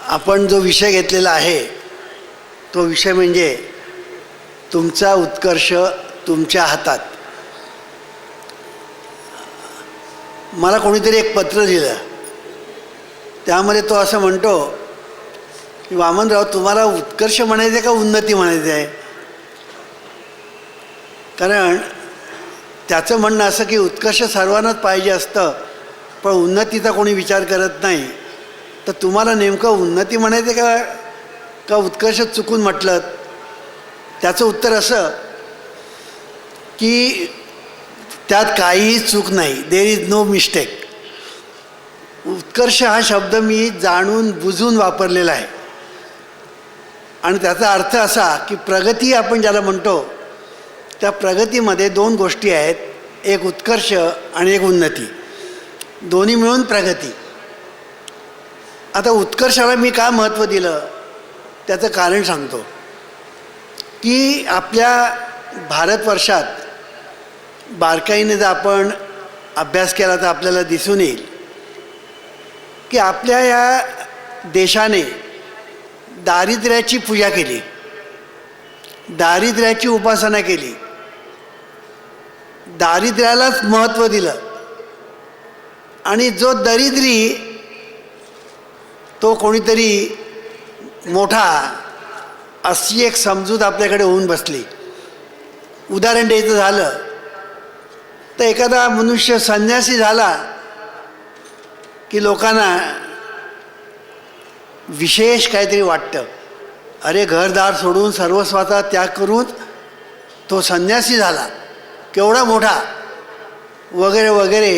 आपण जो विषय घेतलेला आहे तो विषय म्हणजे तुमचा उत्कर्ष तुमच्या हातात. मला कोणीतरी एक पत्र दिलं, त्यामध्ये तो असं म्हणतो की वामनराव, तुम्हाला उत्कर्ष म्हणायचं आहे का उन्नती म्हणायचं आहे? कारण त्याचं म्हणणं असं की उत्कर्ष सर्वांनाच पाहिजे असतं, पण उन्नतीचा कोणी विचार करत नाही. तर तुम्हाला नेमकं उन्नती म्हणायचं का उत्कर्ष चुकून म्हटलं? त्याचं उत्तर असं की त्यात काहीही चूक नाही, देर इज नो मिस्टेक. उत्कर्ष हा शब्द मी जाणून बुजून वापरलेला आहे आणि त्याचा अर्थ असा की प्रगती आपण ज्याला म्हणतो, त्या प्रगतीमध्ये दोन गोष्टी आहेत, एक उत्कर्ष आणि एक उन्नती, दोन्ही मिळून प्रगती. आता उत्कर्षाला मी का महत्त्व दिलं त्याचं कारण सांगतो की आपल्या भारतवर्षात बारकाईने जर आपण अभ्यास केला तर आपल्याला दिसून येईल की आपल्या या देशाने दारिद्र्याची पूजा केली, दारिद्र्याची उपासना केली, दारिद्र्यालाच महत्त्व दिलं आणि जो दरिद्री तो कोणीतरी मोठा अशी एक समजूत आपल्याकडे होऊन बसली. उदाहरण द्यायचं झालं तर एखादा मनुष्य संन्यासी झाला की लोकांना विशेष काहीतरी वाटतं. अरे, घरदार सोडून सर्वस्वाचा त्याग करून तो संन्यासी झाला, केवढा मोठा वगैरे वगैरे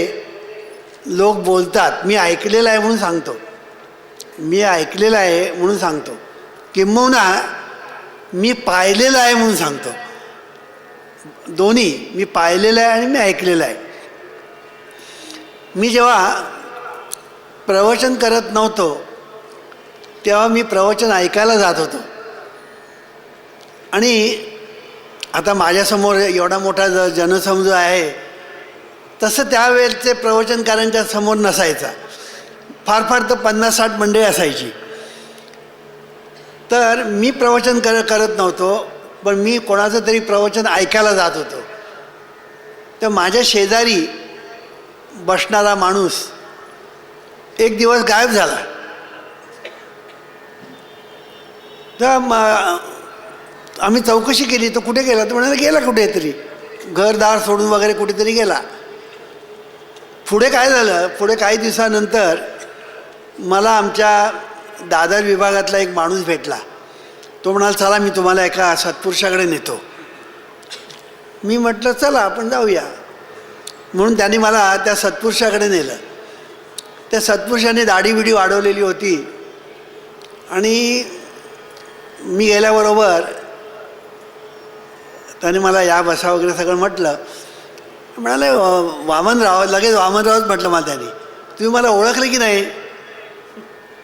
लोक बोलतात. मी ऐकलेलं आहे म्हणून सांगतो, मी ऐकलेलं आहे म्हणून सांगतो, किंबहुना मी पाहिलेलं आहे म्हणून सांगतो. दोन्ही, मी पाहिलेलं आहे आणि मी ऐकलेलं आहे. मी जेव्हा प्रवचन करत नव्हतो तेव्हा मी प्रवचन ऐकायला जात होतो आणि आता माझ्यासमोर एवढा मोठा जनसमुदाय आहे तसं त्यावेळेचे प्रवचनकारांच्या समोर नसायचा. फार फार तर 50-60 मंडळी असायची. तर मी प्रवचन करत नव्हतो, पण मी कोणाचं तरी प्रवचन ऐकायला जात होतो. तर माझ्या शेजारी बसणारा माणूस एक दिवस गायब झाला. तर आम्ही चौकशी केली, तो कुठे गेला? तर म्हणाला गेला कुठेतरी, घरदार सोडून वगैरे कुठेतरी गेला. पुढे काय झालं, पुढे काही दिवसानंतर मला आमच्या दादर विभागातला एक माणूस भेटला. तो म्हणाला, चला मी तुम्हाला एका सत्पुरुषाकडे नेतो. मी म्हटलं चला आपण जाऊया. म्हणून त्यांनी मला त्या सत्पुरुषाकडे नेलं. त्या सत्पुरुषाने दाढी बिडी वाढवलेली होती आणि मी गेल्याबरोबर त्याने मला या बसा वगैरे सगळं म्हटलं. म्हणाले, वामनराव, लगेच वामनरावच म्हटलं मला त्याने. तुम्ही मला ओळखलं की नाही?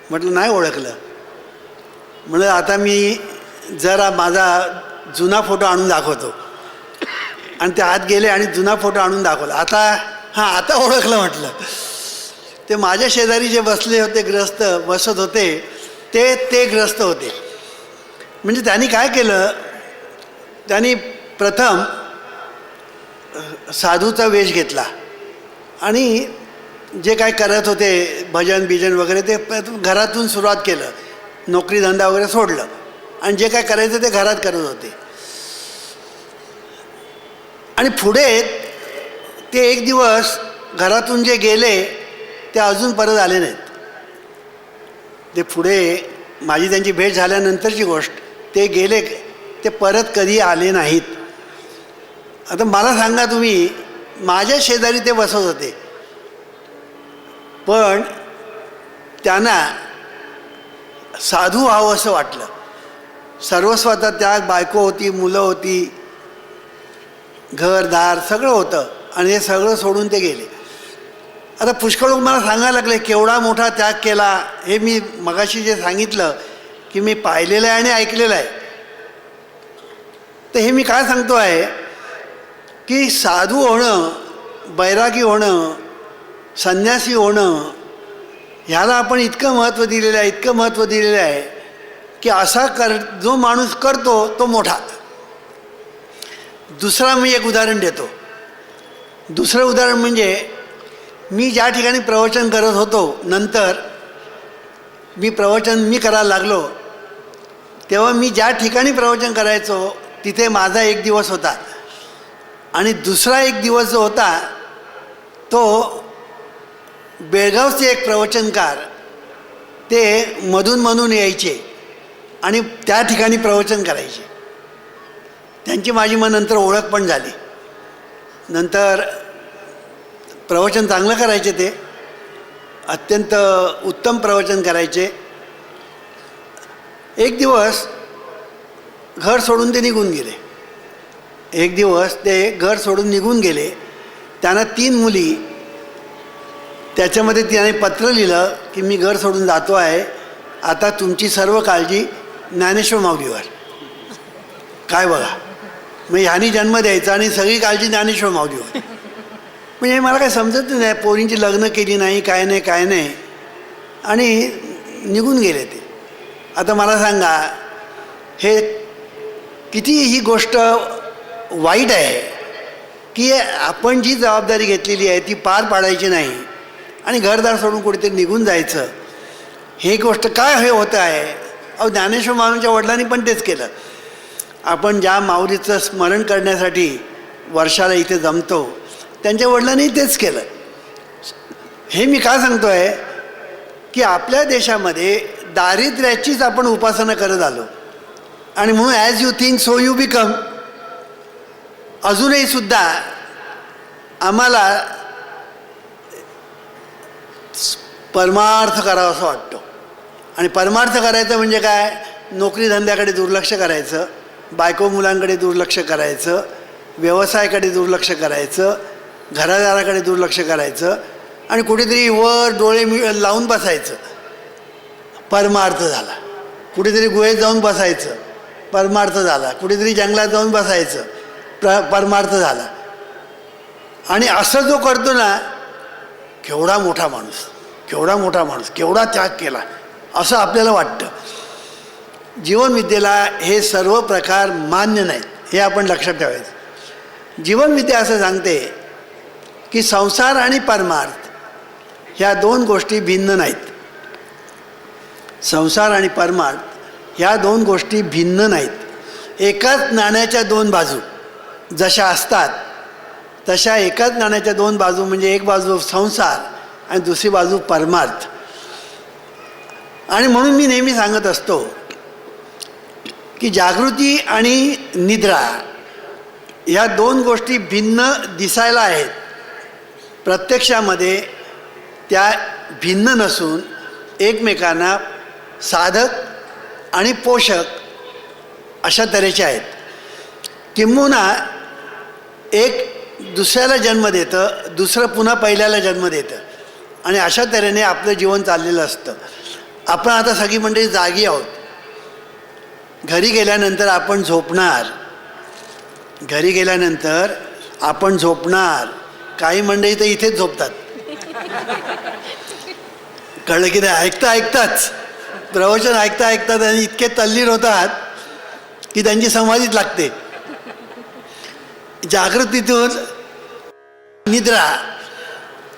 म्हटलं नाही ओळखलं. म्हणलं आता मी जरा माझा जुना फोटो आणून दाखवतो. आणि ते आत गेले आणि जुना फोटो आणून दाखवला. आता हां, आता ओळखलं म्हटलं. ते माझ्या शेजारी जे बसले होते, ग्रस्त बसत होते, ते ग्रस्त होते. म्हणजे त्यांनी काय केलं, त्यांनी प्रथम साधूचा वेश घेतला आणि जे काय करत होते भजन बिजन वगैरे ते घरातून सुरुवात केलं. नोकरी धंदा वगैरे सोडलं आणि जे काय करायचं ते घरात करत होते. आणि पुढे ते एक दिवस घरातून जे गेले ते अजून परत आले नाहीत. ते पुढे माझी त्यांची भेट झाल्यानंतरची गोष्ट, ते गेले, ते परत कधी आले नाहीत. आता मला सांगा तुम्ही, माझ्या शेजारी ते बसत होते, पण त्यांना साधू व्हावं असं वाटलं. सर्वस्वाचा त्याग, बायको होती, मुलं होती, घरदार सगळं होतं आणि हे सगळं सोडून ते गेले. आता पुष्कळ लोक मला सांगायला लागले केवढा मोठा त्याग केला. हे मी मगाशी जे सांगितलं की मी पाहिलेलं आहे आणि ऐकलेलं आहे, तर हे मी काय सांगतो आहे की साधू होणं, बैरागी होणं, संन्यासी होणं ह्याला आपण इतकं महत्त्व दिलेलं आहे, इतकं महत्त्व दिलेलं आहे की असा जो माणूस करतो तो मोठा. दुसरा मी एक उदाहरण देतो. दुसरं उदाहरण म्हणजे मी ज्या ठिकाणी प्रवचन करत होतो, नंतर मी करायला लागलो, तेव्हा मी ज्या ठिकाणी प्रवचन करायचो तिथे माझा एक दिवस होता आणि दुसरा एक दिवस जो होता तो बेळगावचे एक प्रवचनकार ते मधून यायचे आणि त्या ठिकाणी प्रवचन करायचे. त्यांची माझी मग नंतर ओळख पण झाली. नंतर प्रवचन चांगलं करायचे, ते अत्यंत उत्तम प्रवचन करायचे. एक दिवस घर सोडून ते निघून गेले. एक दिवस ते घर सोडून निघून गेले. त्यांना 3 मुली, त्याच्यामध्ये त्याने पत्र लिहिलं की मी घर सोडून जातो आहे, आता तुमची सर्व काळजी ज्ञानेश्वर माऊलीवर. काय बघा, मग ह्यानी जन्म द्यायचा आणि सगळी काळजी ज्ञानेश्वर माऊलीवर. म्हणजे मला काय समजत नाही, पोरींची लग्न केली नाही, काय नाही आणि निघून गेले ते. आता मला सांगा, हे किती ही गोष्ट वाईट आहे की आपण जी जबाबदारी घेतलेली आहे ती पार पाडायची नाही आणि घरदार सोडून कुठेतरी निघून जायचं. हे गोष्ट काय हे होतं आहे. अहो, ज्ञानेश्वर माऊलींच्या वडिलांनी पण तेच केलं. आपण ज्या माऊलीचं स्मरण करण्यासाठी वर्षाला इथे जमतो, त्यांच्या वडिलांनी तेच केलं. हे मी का सांगतो आहे की आपल्या देशामध्ये दारिद्र्याचीच आपण उपासना करत आलो आणि म्हणून as you think so you become. अजूनही सुद्धा आम्हाला परमार्थ करावा असं वाटतो. आणि परमार्थ करायचं म्हणजे काय, नोकरी धंद्याकडे दुर्लक्ष करायचं, बायको मुलांकडे दुर्लक्ष करायचं, व्यवसायाकडे दुर्लक्ष करायचं, घरादाराकडे दुर्लक्ष करायचं आणि कुठेतरी वर डोळे लावून बसायचं. परमार्थ झाला. कुठेतरी गुहेत जाऊन बसायचं, परमार्थ झाला. कुठेतरी जंगलात जाऊन बसायचं, परमार्थ झाला. आणि असं जो करतो ना, केवढा मोठा माणूस, केवढा त्याग केला असं आपल्याला वाटतं. जीवनविद्येला हे सर्व प्रकार मान्य नाहीत, हे आपण लक्षात ठेवायचं. जीवनविद्या असं सांगते की संसार आणि परमार्थ ह्या 2 गोष्टी भिन्न नाहीत. संसार आणि परमार्थ ह्या 2 गोष्टी भिन्न नाहीत. एकाच नाण्याच्या 2 बाजू जशा असतात तशा एकाच नाण्याच्या 2 बाजू, म्हणजे एक बाजू संसार आणि दुसरी बाजू परमार्थ. आणि म्हणून मी नेहमी सांगत असतो की जागृती आणि निद्रा ह्या 2 गोष्टी भिन्न दिसायला आहेत, प्रत्यक्षामध्ये त्या भिन्न नसून एकमेकांना साधक आणि पोषक अशा तऱ्हेच्या आहेत. किंबहुना एक दुसऱ्याला जन्म देतं, दुसरं पुन्हा पहिल्याला जन्म देतं आणि अशा तऱ्हेने आपलं जीवन चाललेलं असतं. आपण आता सगळी मंडळी जागी आहोत. घरी गेल्यानंतर आपण झोपणार. काही मंडळी तर इथेच झोपतात. कळलं की नाही? ऐकताच प्रवचन ऐकतात आणि इतके तल्लीन होतात की त्यांची समाधीच लागते. जागृतीतून निद्रा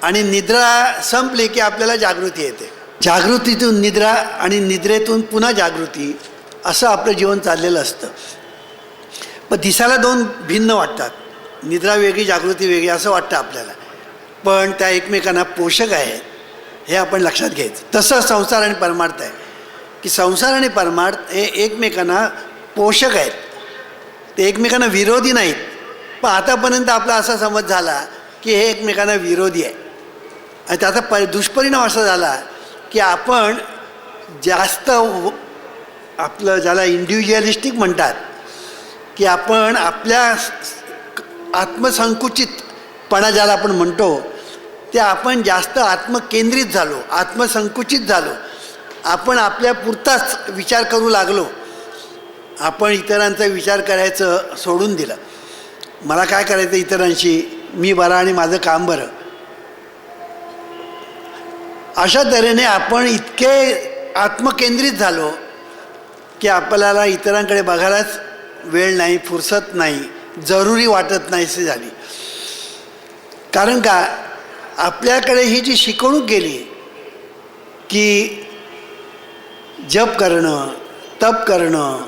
आणि निद्रा संपली की आपल्याला जागृती येते. जागृतीतून निद्रा आणि निद्रेतून पुन्हा जागृती, असं आपलं जीवन चाललेलं असतं. पण दिसायला 2 भिन्न वाटतात. निद्रा वेगळी, जागृती वेगळी असं वाटतं आपल्याला, पण त्या एकमेकांना पोषक आहेत हे आपण लक्षात घ्यायचं. तसं संसार आणि परमार्थ आहे की संसार आणि परमार्थ हे एकमेकांना पोषक आहेत, ते एकमेकांना विरोधी नाहीत. पण आतापर्यंत आपला असा समज झाला की हे एकमेकांना विरोधी आहे आणि त्याचा दुष्परिणाम असा झाला की आपण जास्त आपलं ज्याला इंडिव्हिज्युअलिस्टिक म्हणतात की आपण आपल्या आत्मसंकुचितपणा ज्याला आपण म्हणतो ते आपण जास्त आत्मकेंद्रित झालो, आत्मसंकुचित झालो. आपण आपल्या पुरताच विचार करू लागलो. आपण इतरांचा विचार करायचं सोडून दिलं. मला काय करायचं इतरांशी, मी बरा आणि माझं काम बरं, अशा तऱ्हेने आपण इतके आत्मकेंद्रित झालो की आपल्याला इतरांकडे बघायलाच वेळ नाही, फुरसत नाही, जरुरी वाटत नाहीशी झाली. कारण का, आपल्याकडे ही जी शिकवणूक गेली की जप करणं, तप करणं,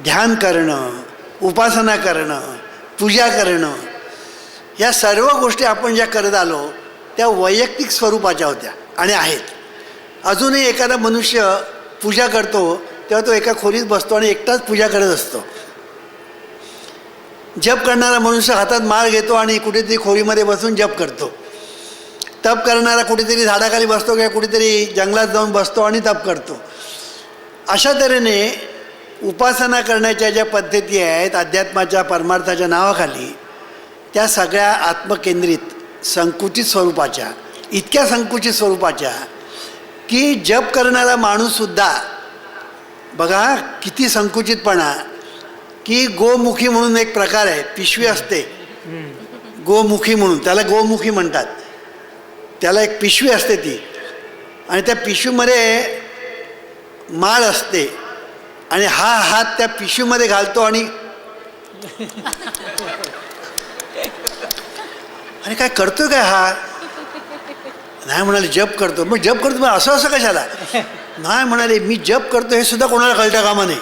ध्यान करणं, उपासना करणं, पूजा करणं, या सर्व गोष्टी आपण ज्या करत आलो त्या वैयक्तिक स्वरूपाच्या होत्या आणि आहेत. अजूनही एखादा मनुष्य पूजा करतो तेव्हा तो एका खोलीत बसतो आणि एकटाच पूजा करत असतो. जप करणारा मनुष्य हातात माळ घेतो आणि कुठेतरी खोलीमध्ये बसून जप करतो. तप करणारा कुठेतरी झाडाखाली बसतो किंवा कुठेतरी जंगलात जाऊन बसतो आणि तप करतो. अशा तऱ्हेने उपासना करण्याच्या ज्या पद्धती आहेत अध्यात्माच्या परमार्थाच्या नावाखाली, त्या सगळ्या आत्मकेंद्रित संकुचित स्वरूपाच्या, इतक्या संकुचित स्वरूपाच्या की जप करणारा माणूससुद्धा बघा किती संकुचितपणा, की गोमुखी म्हणून एक प्रकार आहे, पिशवी असते गोमुखी म्हणून, त्याला गोमुखी म्हणतात. त्याला एक पिशवी असते ती, आणि त्या पिशवीमध्ये माळ असते आणि हा हात त्या पिशवीमध्ये घालतो आणि आणि काय करतोय काय हा, नाही म्हणाले जप करतो. मग जप करतो, मग असं असं कशाला, नाही म्हणाले मी जप करतो हे सुद्धा कोणाला कळता कामा नये.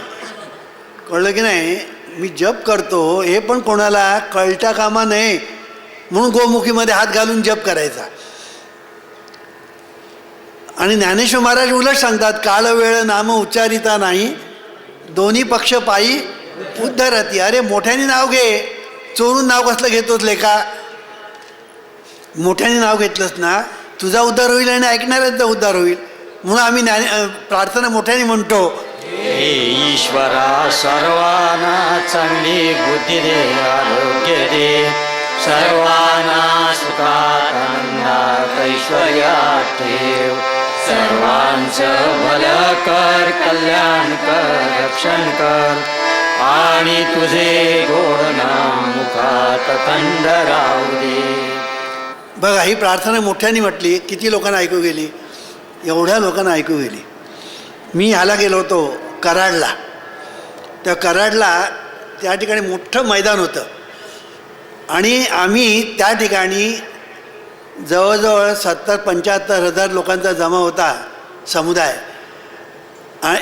कळलं की नाही, मी जप करतो हे पण कोणाला कळता कामा नये म्हणून गोमुखीमध्ये हात घालून जप करायचा. आणि ज्ञानेश्वर महाराज उलट सांगतात, काळ वेळ नाम उच्चारिता नाही, दोन्ही पक्ष पायी उद्धरती. अरे मोठ्याने नाव घे, चोरून नाव कसलं घेतोच लेका, मोठ्याने नाव घेतलंस ना तुझा उद्धार होईल आणि ऐकणाऱ्यांचा उद्धार होईल. म्हणून आम्ही प्रार्थना मोठ्याने म्हणतो, हे ईश्वरा सर्वांना चांगली बुद्धी दे, आरोग्य दे, सर्वांना सुखात आनंदात ऐश्वर्यात ठेव, सर्वांचं भलं कर, कल्याण कर, रक्षण कर, आणि तुझे गोड नाम मुखात थंड राहू दे. बघा ही प्रार्थना मोठ्याने म्हटली, किती लोकांना ऐकू गेली, एवढ्या लोकांना ऐकू गेली. मी ह्याला गेलो होतो कराडला. त्या कराडला त्या ठिकाणी मोठं मैदान होतं आणि आम्ही त्या ठिकाणी जवळजवळ 70-75 लोकांचा जमा होता समुदाय.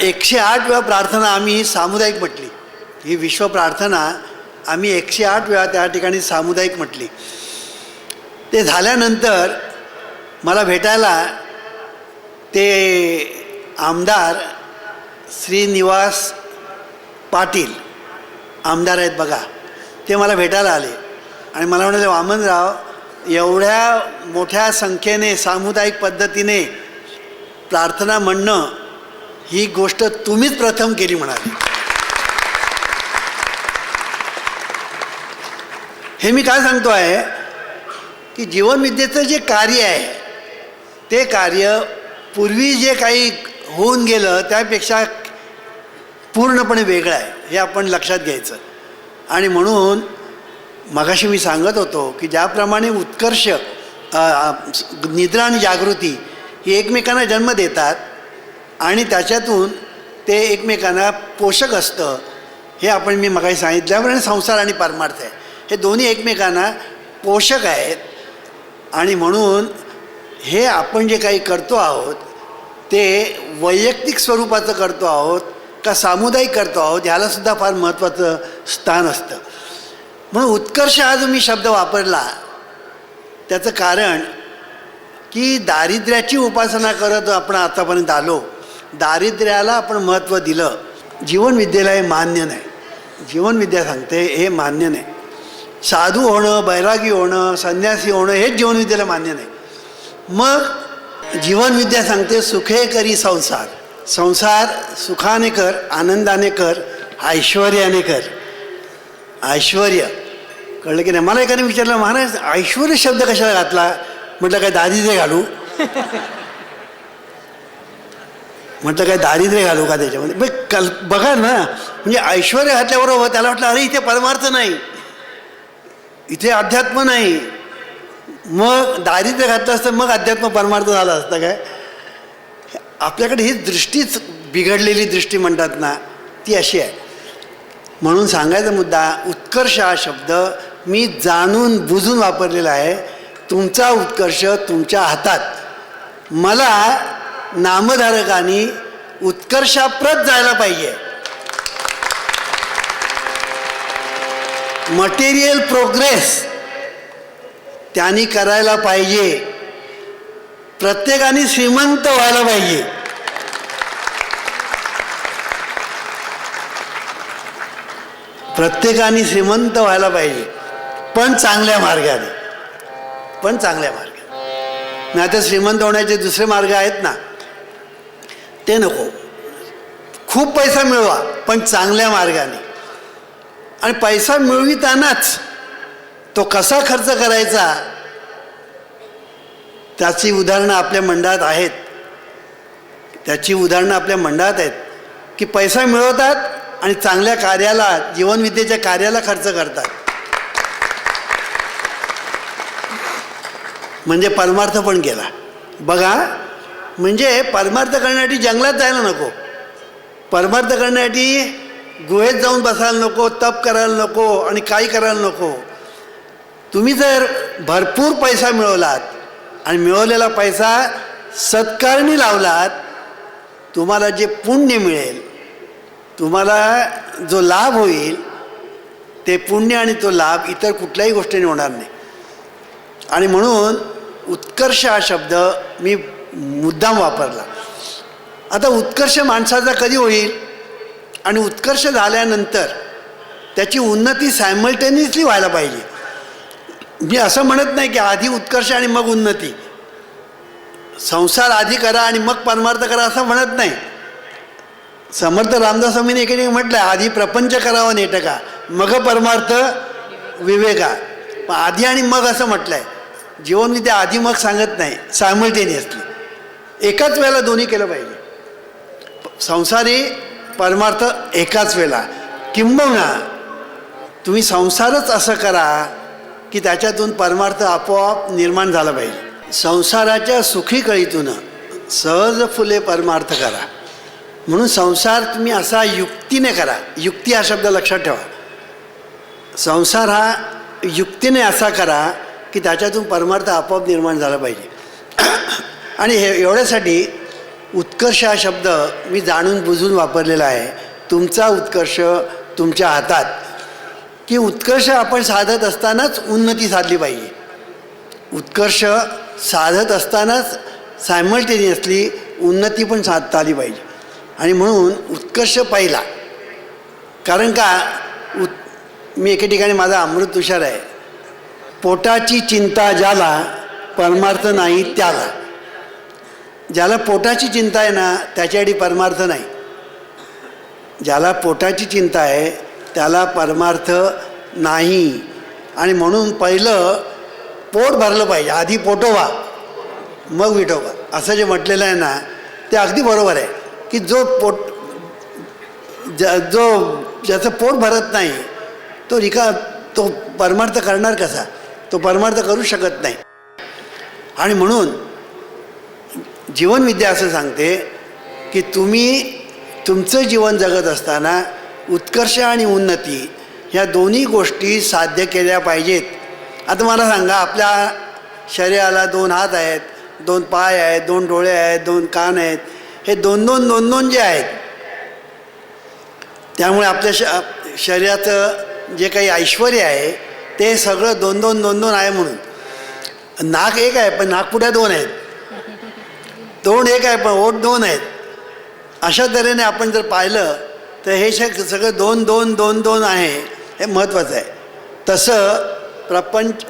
108 वेळा प्रार्थना आम्ही सामुदायिक म्हटली. ही विश्व प्रार्थना आम्ही 108 वेळा त्या ठिकाणी सामुदायिक म्हटली. ते झाल्यानंतर मला भेटायला ते आमदार श्रीनिवास पाटील आमदार आहेत बघा, ते मला भेटायला आले आणि मला म्हणाले, वामनराव एवढ्या मोठ्या संख्येने सामुदायिक पद्धतीने प्रार्थना म्हणणं ही गोष्ट तुम्हीच प्रथम केली म्हणाले. हे मी काय सांगतो आहे की जीवनविद्येचं जे कार्य आहे ते कार्य पूर्वी जे काही होऊन गेलं त्यापेक्षा पूर्णपणे वेगळं आहे, हे आपण लक्षात घ्यायचं. आणि म्हणून मगाशी मी सांगत होतो की ज्याप्रमाणे उत्कर्ष, निद्रा आणि जागृती ही एकमेकांना जन्म देतात आणि त्याच्यातून ते एकमेकांना पोषक असतं, हे आपण मी मगाशी सांगितल्याप्रमाणे संसार आणि परमार्थ आहे, हे दोन्ही एकमेकांना पोषक आहेत. आणि म्हणून हे आपण जे काही करतो आहोत ते वैयक्तिक स्वरूपाचं करतो आहोत का सामुदायिक करतो आहोत, ह्यालासुद्धा फार महत्त्वाचं स्थान असतं. म्हणून उत्कर्ष हा जो मी शब्द वापरला त्याचं कारण की दारिद्र्याची उपासना करत आपण आतापर्यंत आलो, दारिद्र्याला आपण महत्त्व दिलं. जीवनविद्येला हे मान्य नाही. जीवनविद्या सांगते हे मान्य नाही. साधू होणं, बैरागी होणं, संन्यासी होणं हेच जीवनविद्येला मान्य नाही. मग जीवनविद्या सांगते सुखे करी संसार, संसार सुखाने कर, आनंदाने कर, ऐश्वर्याने कर. ऐश्वर्य कळलं की नाही. मला एकाने विचारलं, महाराज ऐश्वर्य शब्द कशाला घातला, म्हटलं काय दारिद्र्य घालू, म्हटलं काय दारिद्र्य घालू का त्याच्यामध्ये. बघा ना, म्हणजे ऐश्वर्य घातल्याबरोबर त्याला वाटलं अरे इथे परमार्थ नाही, इथे अध्यात्म नाही. मग दारिद्र्य घातलं असतं मग अध्यात्म परमार्थ झालं असतं काय. आपल्याकडे ही दृष्टीच बिघडलेली दृष्टी म्हणतात ना, ती अशी आहे. म्हणून सांगायचा मुद्दा, उत्कर्ष हा शब्द मी जाणून बुजून वापरलेला आहे. तुमचा उत्कर्ष तुमच्या हातात. मला नामधारकांनी उत्कर्षाप्रत जायला पाहिजे. मटेरियल प्रोग्रेस त्यांनी करायला पाहिजे. प्रत्येकाने श्रीमंत व्हायला पाहिजे. प्रत्येकाने श्रीमंत व्हायला पाहिजे, पण चांगल्या मार्गाने. पण चांगल्या मार्गाने. नाही तर श्रीमंत होण्याचे दुसरे मार्ग आहेत ना, ते नको. खूप पैसा मिळवा, पण चांगल्या मार्गाने. आणि पैसा मिळवितानाच तो कसा खर्च करायचा त्याची उदाहरणं आपल्या मंडळात आहेत. त्याची उदाहरणं आपल्या मंडळात आहेत की पैसा मिळवतात आणि चांगल्या कार्याला, जीवनविद्येच्या कार्याला खर्च करतात. म्हणजे परमार्थ पण केला. बघा, म्हणजे परमार्थ करण्यासाठी जंगलात जायला नको. परमार्थ करण्यासाठी गुहेत जाऊन बसायला नको, तप करायला नको आणि काही करायला नको. तुम्ही जर भरपूर पैसा मिळवलात आणि मिळवलेला पैसा सत्कारणी लावलात, तुम्हाला जे पुण्य मिळेल, तुम्हाला जो लाभ होईल, ते पुण्य आणि तो लाभ इतर कुठल्याही गोष्टीने होणार नाही. आणि म्हणून उत्कर्ष हा शब्द मी मुद्दाम वापरला. आता उत्कर्ष माणसाचा कधी होईल? आणि उत्कर्ष झाल्यानंतर त्याची उन्नती सायमल्टेनियसली व्हायला पाहिजे. मी असं म्हणत नाही की आधी उत्कर्ष आणि मग उन्नती, संसार आधी करा आणि मग परमार्थ करा असं म्हणत नाही. समर्थ रामदास स्वामीने एके म्हटलं, आधी प्रपंच करावा नेटका, मग परमार्थ विवेका. पण आधी आणि मग असं म्हटलं आहे. जीवनविद्या आधी मग सांगत नाही, सायमल्टेनियसली एकाच वेळेला दोन्ही केलं पाहिजे. संसारी परमार्थ एकाच वेळेला. किंबहुना तुम्ही संसारच असं करा की त्याच्यातून परमार्थ आपोआप निर्माण झाला पाहिजे. संसाराच्या सुखी कळीतून सहज फुले परमार्थ करा. म्हणून संसार तुम्ही असा युक्तीने करा. युक्ती हा शब्द लक्षात ठेवा. संसार हा युक्तीने असा करा की त्याच्यातून परमार्थ आपोआप निर्माण झाला पाहिजे. आणि हे एवढ्यासाठी उत्कर्ष हा शब्द मी जाणून बुजून वापरलेला आहे. तुमचा उत्कर्ष तुमच्या हातात. की उत्कर्ष आपण साधत असतानाच उन्नती साधली पाहिजे. उत्कर्ष साधत असतानाच सायमल्टेनियसली उन्नती पण साधता आली पाहिजे. आणि म्हणून उत्कर्ष पहिला. कारण का, मी एके ठिकाणी माझा अमृत तुषार आहे, पोटाची चिंता ज्याला, परमार्थ नाही त्याला. ज्याला पोटाची चिंता आहे ना, त्याच्यासाठी परमार्थ नाही. ज्याला पोटाची चिंता आहे त्याला परमार्थ नाही. आणि म्हणून पहिलं पोट भरलं पाहिजे. आधी पोटोबा मग विठोबा, असं जे म्हटलेलं आहे ना, ते अगदी बरोबर आहे. की जो ज्याचं पोट भरत नाही तो परमार्थ करणार कसा? तो परमार्थ करू शकत नाही. आणि म्हणून जीवनविद्या असं सांगते की तुम्ही तुमचं जीवन जगत असताना उत्कर्ष आणि उन्नती ह्या दोन्ही गोष्टी साध्य केल्या पाहिजेत. आता मला सांगा, आपल्या शरीराला 2 हात आहेत, 2 पाय आहेत, 2 डोळे आहेत, 2 कान आहेत. हे 2-2 जे आहेत, त्यामुळे आपल्या शरीराचं जे काही ऐश्वर आहे ते सगळं 2-2 आहे. म्हणून नाक एक आहे पण नाकपुड्या 2 आहेत, तोंड एक आहे पण ओठ 2 आहेत. अशा तऱ्हेने आपण जर पाहिलं तर हे सगळं 2-2 आहे. हे महत्त्वाचं आहे. तसं प्रपंच,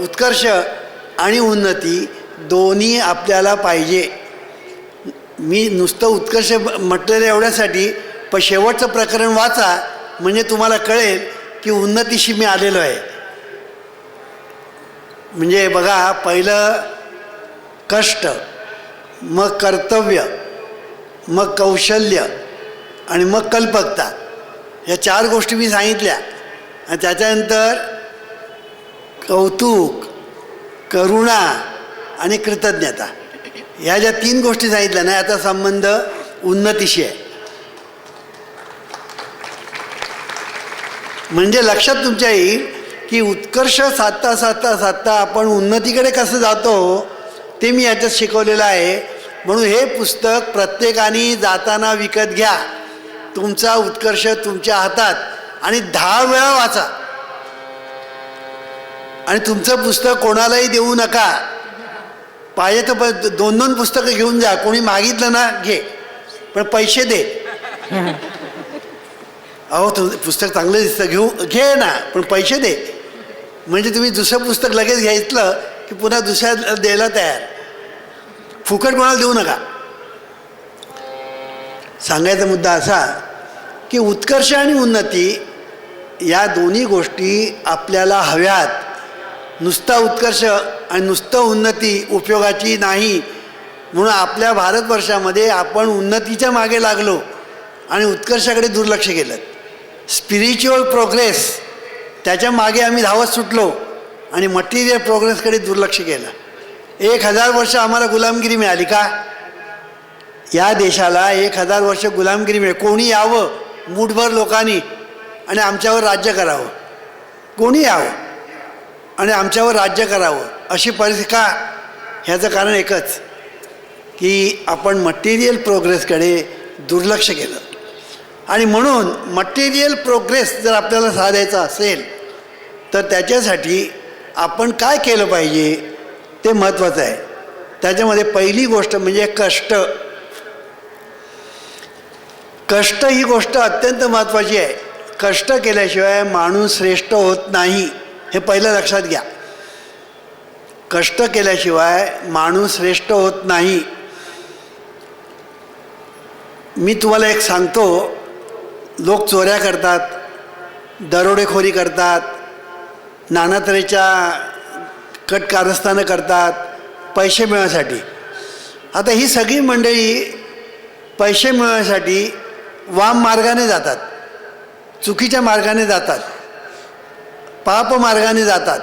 उत्कर्ष आणि उन्नती दोन्ही आपल्याला पाहिजे. मी नुसतं उत्कर्ष म्हटलेलं एवढ्यासाठी, पण शेवटचं प्रकरण वाचा म्हणजे तुम्हाला कळेल की उन्नतीशी मी आलेलो आहे. म्हणजे बघा, पहिलं कष्ट, मग कर्तव्य, मग कौशल्य आणि मग कल्पकता. या 4 गोष्टी मी सांगितल्या. आणि त्याच्यानंतर कौतुक, करुणा आणि कृतज्ञता. ह्या ज्या 3 गोष्टी सांगितल्या ना, याचा संबंध उन्नतीशी आहे. म्हणजे लक्षात तुमच्या येईल की उत्कर्ष साधता साधता साधता आपण उन्नतीकडे कसं जातो ते मी याच्यात शिकवलेलं आहे. म्हणून हे पुस्तक प्रत्येकाने जाताना विकत घ्या. तुमचा उत्कर्ष तुमच्या हातात, आणि 10 वेळा वाचा. आणि तुमचं पुस्तक कोणालाही देऊ नका. पाहिजे तर 2-2 पुस्तकं घेऊन जा. कोणी मागितलं ना घे, पण पैसे दे. अहो तुमचं पुस्तक चांगलं दिसतं, घे ना, पण पैसे दे. म्हणजे तुम्ही दुसरं पुस्तक लगेच घ्यायचं की पुन्हा दुसऱ्या द्यायला तयार. फुकट कोणाला देऊ नका. सांगायचा मुद्दा असा की उत्कर्ष आणि उन्नती या दोन्ही गोष्टी आपल्याला हव्यात. नुसता उत्कर्ष आणि नुसतं उन्नती उपयोगाची नाही. म्हणून आपल्या भारतवर्षामध्ये आपण उन्नतीच्या मागे लागलो आणि उत्कर्षाकडे दुर्लक्ष केलं. स्पिरिच्युअल प्रोग्रेस त्याच्या मागे आम्ही धावत सुटलो आणि मटेरियल प्रोग्रेसकडे दुर्लक्ष केलं. 1000 वर्ष आम्हाला गुलामगिरी मिळाली का? या देशाला 1000 वर्ष गुलामगिरी मिळेल. कोणी यावं मूठभर लोकांनी आणि आमच्यावर राज्य करावं. कोणी यावं आणि आमच्यावर राज्य करावं अशी परिस्थिती का? ह्याचं कारण एकच की आपण मटेरियल प्रोग्रेसकडे दुर्लक्ष केलं. आणि म्हणून मटेरियल प्रोग्रेस जर आपल्याला साधायचा असेल तर त्याच्यासाठी आपण काय केलं पाहिजे ते महत्त्वाचं आहे. त्याच्यामध्ये पहिली गोष्ट म्हणजे कष्ट. कष्ट ही गोष्ट अत्यंत महत्त्वाची आहे. कष्ट केल्याशिवाय माणूस श्रेष्ठ होत नाही, हे पहिलं लक्षात घ्या. कष्ट केल्याशिवाय माणूस श्रेष्ठ होत नाही. मी तुम्हाला एक सांगतो, लोक चोऱ्या करतात, दरोडेखोरी करतात, नाना तऱ्हेच्या कटकारस्थानं करतात पैसे मिळवण्यासाठी. आता ही सगळी मंडळी पैसे मिळवण्यासाठी वाम मार्गाने जातात, चुकीच्या मार्गाने जातात, पाप मार्गाने जातात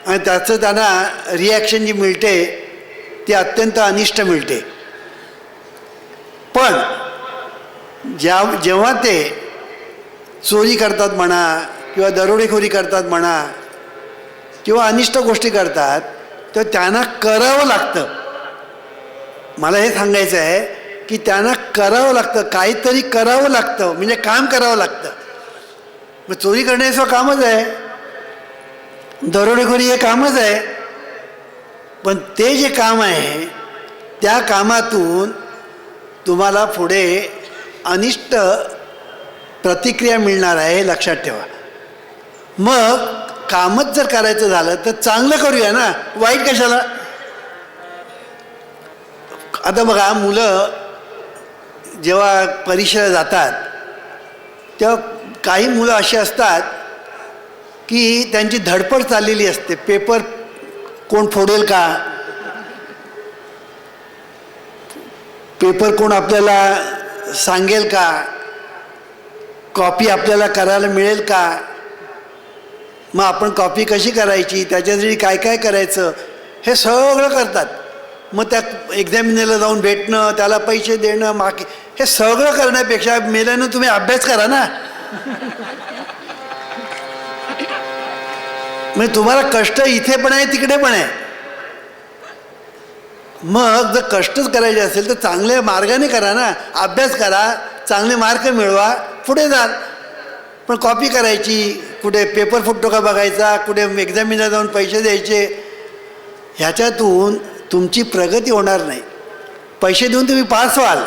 आणि त्याचं त्यांना रिॲक्शन जी मिळते ती अत्यंत अनिष्ट मिळते. पण जेव्हा ते चोरी करतात म्हणा किंवा दरोडेखोरी करतात म्हणा किंवा अनिष्ट गोष्टी करतात तर त्यांना करावं लागतं. मला हे सांगायचं आहे की त्यांना करावं लागतं, काहीतरी करावं लागतं, म्हणजे काम करावं लागतं. मग चोरी करण्याचं कामच आहे, दरोडेखोरी हे कामच आहे. पण ते जे काम आहे त्या कामातून तुम्हाला पुढे अनिष्ट प्रतिक्रिया मिळणार आहे, हे लक्षात ठेवा. मग कामच जर करायचं झालं तर चांगलं करूया ना, वाईट कशाला? आता बघा, मुलं जेव्हा परीक्षेला जातात तेव्हा काही मुलं अशी असतात की त्यांची धडपड चाललेली असते. पेपर कोण फोडेल का, पेपर कोण आपल्याला सांगेल का, कॉपी आपल्याला करायला मिळेल का, मग आपण कॉपी कशी करायची, त्याच्यासाठी काय काय करायचं, हे सगळं करतात. मग त्या एक्झामिनरला जाऊन भेटणं, त्याला पैसे देणं, मागे हे सगळं करण्यापेक्षा मेल्यानं तुम्ही अभ्यास करा ना. म्हणजे तुम्हाला कष्ट इथे पण आहे तिकडे पण आहे. मग जर कष्टच करायचे असेल तर चांगल्या मार्गाने करा ना, अभ्यास करा, चांगले मार्क मिळवा, पुढे जाल. पण कॉपी करायची, कुठे पेपर फुटतो का बघायचा, कुठे एक्झामिनर जाऊन पैसे द्यायचे, ह्याच्यातून तुमची प्रगती होणार नाही. पैसे देऊन तुम्ही पास व्हाल,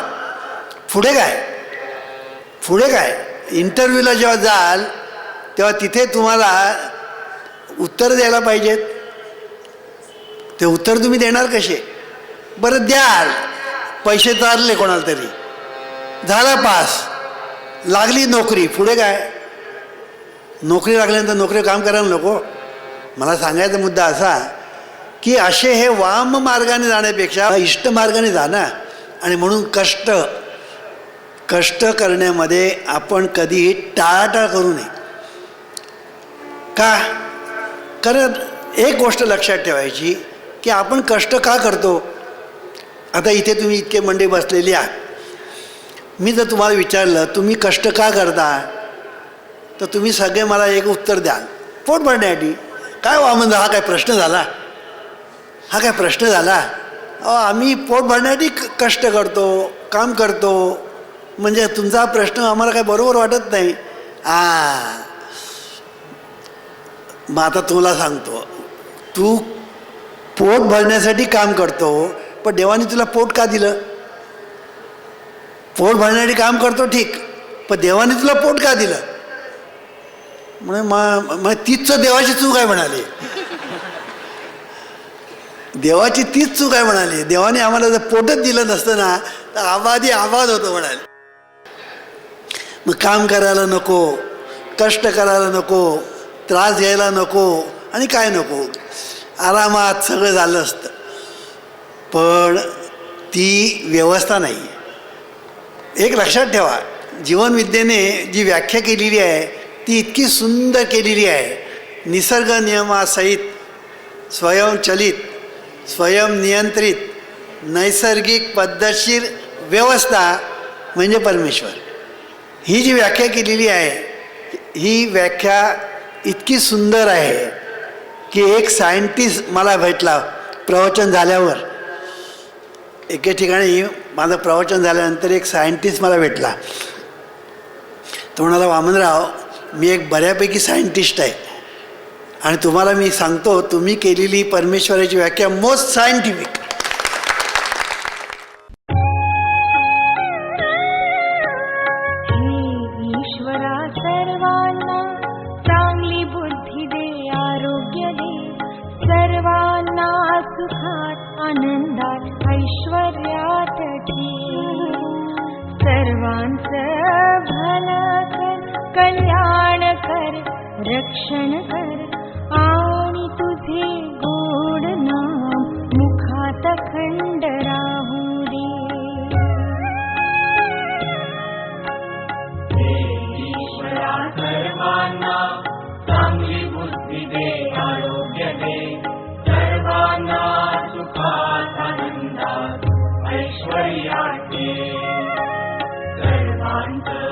पुढे काय? पुढे काय? इंटरव्ह्यूला जेव्हा जाल तेव्हा तिथे तुम्हाला उत्तर द्यायला पाहिजेत. ते उत्तर तुम्ही देणार कसे? बरं द्याल, पैसे चालले कोणाला तरी, झाला पास, लागली नोकरी, पुढे काय? नोकरी लागल्यानंतर नोकरी काम करायला नको. मला सांगायचा मुद्दा असा की असे हे वाम मार्गाने जाण्यापेक्षा इष्ट मार्गाने जा ना. आणि म्हणून कष्ट करण्यामध्ये आपण कधीही टाळाटाळ करू नये. का? कारण एक गोष्ट लक्षात ठेवायची की आपण कष्ट का करतो? आता इथे तुम्ही इतके मंडळी बसलेली आहात. मी जर तुम्हाला विचारलं तुम्ही कष्ट का करता, तर तुम्ही सगळे मला एक उत्तर द्याल, पोट भरण्यासाठी. काय वामन, हा काय प्रश्न झाला? हा काय प्रश्न झाला? आम्ही पोट भरण्यासाठी कष्ट करतो, काम करतो, म्हणजे तुमचा प्रश्न आम्हाला काय बरोबर वाटत नाही. मग आता तुला सांगतो, तू पोट भरण्यासाठी काम करतो, पण देवाने तुला पोट का दिलं? पोट भरण्यासाठी काम करतो ठीक, पण देवाने तुला पोट का दिलं? मग तीच देवाची चूक आहे म्हणाली. देवाची तीच चूक आहे म्हणाली. देवाने आम्हाला जर पोटच दिलं नसतं ना, तर आबाद होतं म्हणाले. मग काम करायला नको, कष्ट करायला नको, त्रास घ्यायला नको, आणि काय नको, आरामात सगळं झालं असतं. पण ती व्यवस्था नाही. एक लक्षात ठेवा, जीवनविद्येने जी व्याख्या केलेली आहे ती इतकी सुंदर केलेली आहे. निसर्ग नियमासहित, स्वयंचलित, स्वयंनियंत्रित, नैसर्गिक पद्धतशीर व्यवस्था म्हणजे परमेश्वर. ही जी व्याख्या केलेली आहे, ही व्याख्या इतकी सुंदर आहे की एक सायंटिस्ट मला भेटला प्रवचन झाल्यावर. एके ठिकाणी माझं प्रवचन झाल्यानंतर एक सायंटिस्ट मला भेटला. तो म्हणाला, वामनराव, मी एक बऱ्यापैकी सायंटिस्ट आहे आणि तुम्हाला मी सांगतो, तुम्ही केलेली परमेश्वराची व्याख्या मोस्ट सायंटिफिक. ईश्वरा सर्वांना चांगली बुद्धी दे, आरोग्य दे, सर्वांना सुखात आनंदात ऐश्वर्यात ठेव. सर्वांचं भलं कर, कल्याण कर, रक्षण कर, आणि तुझे गोड नाम मुखात खंड राहू दे. ईश्वरा सर्वांना चांगली बुद्धी दे, आरोग्य दे, सर्वांना सुखात आनंदात ऐश्वर्यात ठेव. सर्वांचं